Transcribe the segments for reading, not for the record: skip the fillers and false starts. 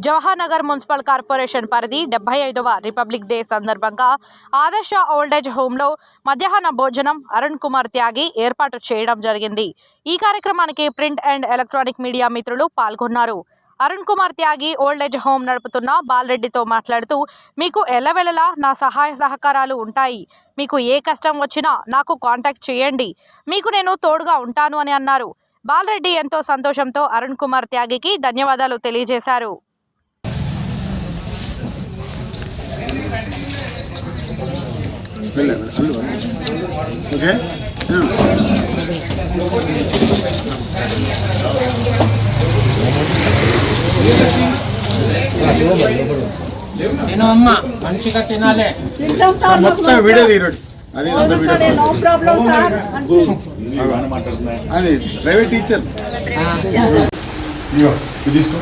Jawahar Nagar municipal corporation పరిధి 75వ republic day సందర్భంగా ఆదర్శ ఓల్డేజ్ హోంలో మధ్యాహ్న భోజనం అరుణ్ కుమార్ త్యాగి ఏర్పాటు చేయడం జరిగింది. ఈ కార్యక్రమానికి ప్రింట్ అండ్ ఎలక్ట్రానిక్ మీడియా మిత్రులు పాల్గొన్నారు. అరుణ్ కుమార్ త్యాగి ఓల్డేజ్ హోమ్ నడుపుతున్న బాలరెడ్డితో మాట్లాడుతూ, మీకు ఎల్లవెల్లలా నా సహాయ సహకారాలు ఉంటాయి. మీకు ఏ కష్టం వచ్చినా నాకు కాంటాక్ట్ చేయండి. మీకు నేను తోడుగా ఉంటాను అని అన్నారు. బాలరెడ్డి ఎంతో సంతోషంతో అరుణ్ కుమార్ త్యాగికి ధన్యవాదాలు తెలియజేశారు. మంచిగా తినాలి. అది ప్రైవేట్ టీచర్ తీసుకో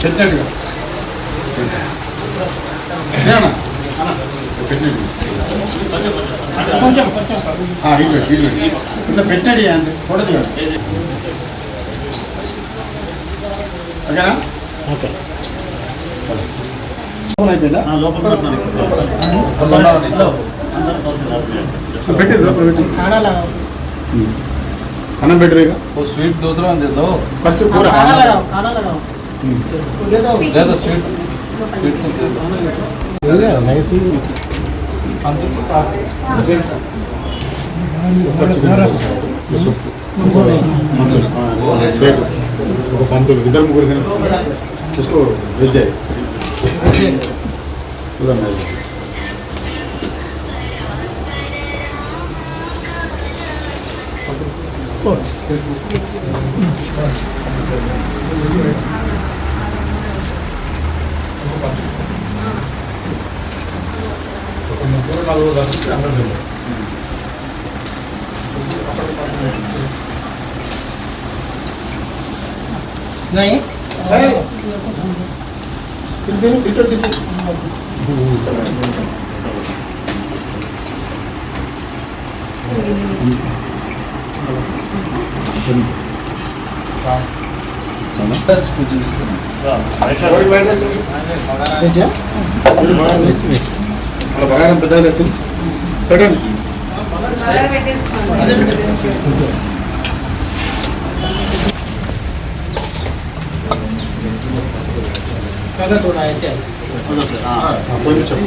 పెట్టాడుగా ఇట్లా పెట్టాడు అంతే కూడదు ఓకేనా. ఓకే అయిపోయిందా పెట్టి లోపల పెట్టి అన్నం పెట్టరు. స్వీట్ దూసరా ఫస్ట్ కూర లేదా స్వీట్ పంతులు ఇద్దరు ముగ్గురు చూసుకో వెజ్ नहीं బగారం పెద్దగా పెట్టండి. थोड़ा ऐसे కొంచెం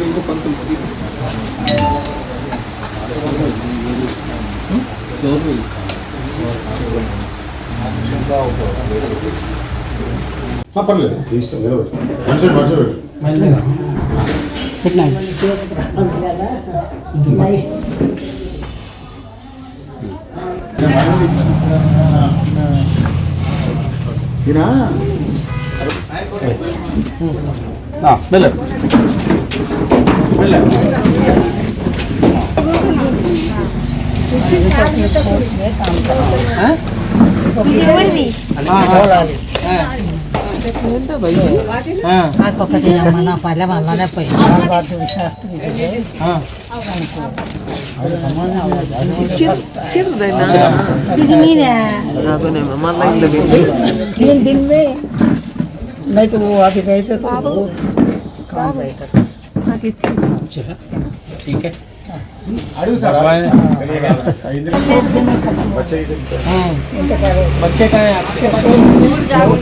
ఇంకో పంతులు పర్లేదు ఇష్టం మనిషి दिन में नहीं तो वो आगे गए थे तो ठीक है. बच्चे का है आपके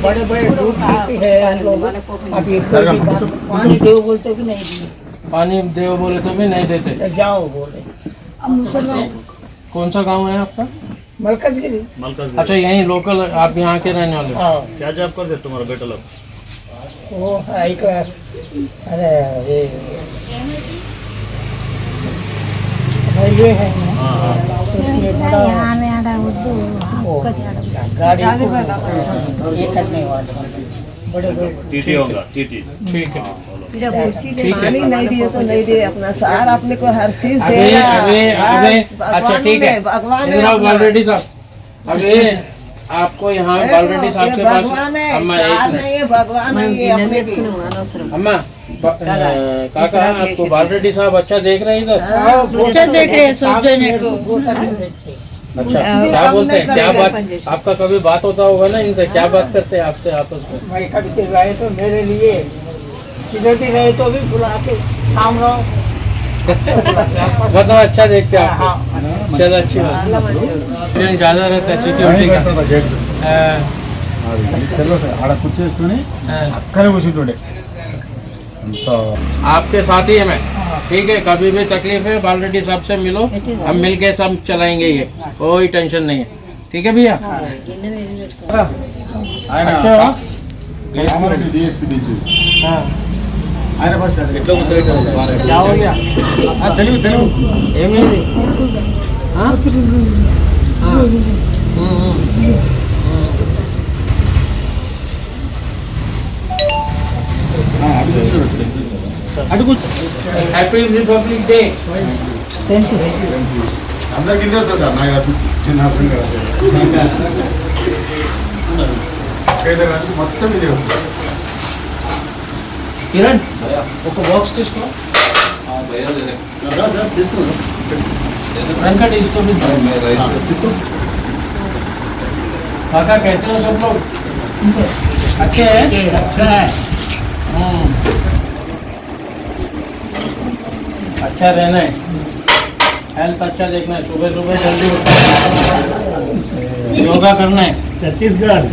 बड़े बड़े दूध है लोग पानी दो बोलते भी नहीं दिए. पानी देव बोले तो भी नहीं देते. जाओ बोले. कौन सा गांव है आपका? मलकजगिरी. अच्छा यहीं लोकल आप यहाँ के रहने वाले? क्या जॉब करते तुम्हारा बेटा लोग? वो हाई क्लास. अरे ये रेलवे है ना उसमें बड़ा गाड़ी ये करने वाले बड़े बड़े टीटी होगा टीटी. ठीक है. पानी नहीं दिए तो नहीं दिए. अपना सार अपने को हर चीज दे रहा है. अच्छा ठीक है. भगवान ऑलरेडी साहब अभी आपको यहाँ बालरेड्डी साहब के पास अम्मा एक मिनट भगवान है ये अपने की अम्मा काका आपको बालरेड्डी साहब अच्छा देख रहे हैं इधर अच्छा देख रहे हैं सब जने को अच्छा क्या बोलते हैं क्या बात आपका कभी बात होता होगा ना इनसे क्या बात करते हैं आपसे आपस में मैं कभी चिल्लाए तो मेरे लिए किधर भी रहे तो भी बुला के सामने मतलब अच्छा देखते हैं आपको चलो अच्छी बात ज्यादा रहता है सिक्योरिटी का ఆడ కూర్చేసుకొని हाँ। అక్కడే కూర్చుంటుండే అంత आपके साथ ही है मैं ठीक है कभी भी तकलीफ है बालरेड्डी साहब से मिलो हम मिल के सब चलाएंगे ये कोई टेंशन नहीं है ठीक है भैया ఆయన अच्छा కామారెడ్డి డిఎస్పీ టీచర్ हाँ ఆయన బస్ क्या हो गया తెలుగు తెలుగు ఏమైంది हाँ? हाँ। అడుగు happy republic day same to same అందరికి ఇంతే వస్తుంది సార్ నాకు తప్పించి చిన్న ఫ్రెండ్ కదా మొత్తం ఇదే వస్తుంది కిరణ్ ఒక బాక్స్ తీసుకో వెంకట్ इसको भी తీసుకో काका कैसे हो सब लोग अच्छे हैं अच्छा है अच्छा रहना है हेल्थ अच्छा देखना है सुबह सुबह जल्दी उठना है योगा करना है छत्तीसगढ़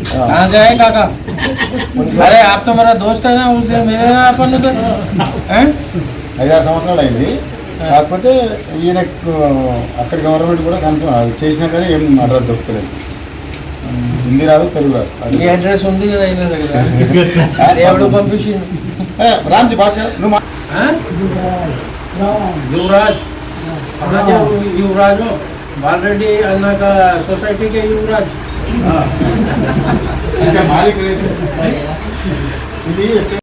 कहाँ से है काका अरे आप तो मेरा दोस्त है ना उस दिन मेरे यहाँ अपन उधर हैं 5-6 సంవత్సరాలు అయింది కాకపోతే ఈయన అక్కడ గవర్నమెంట్ కూడా కన్ఫర్మ్ చేసినా కానీ ఏం అడ్రస్ దొరకలేదు హిందీ రాదు తెలుగు రాదు అది ये एड्रेस ఉంది కదా ఆయన దగ్గర దేవుడు పంపించింది రామ్జీ బాగా నువ్వు हाँ? युवराज राजा युवराज हो बालरेड्डी अन्ना का सोसाइटी के युवराज మాలిక్ ఇది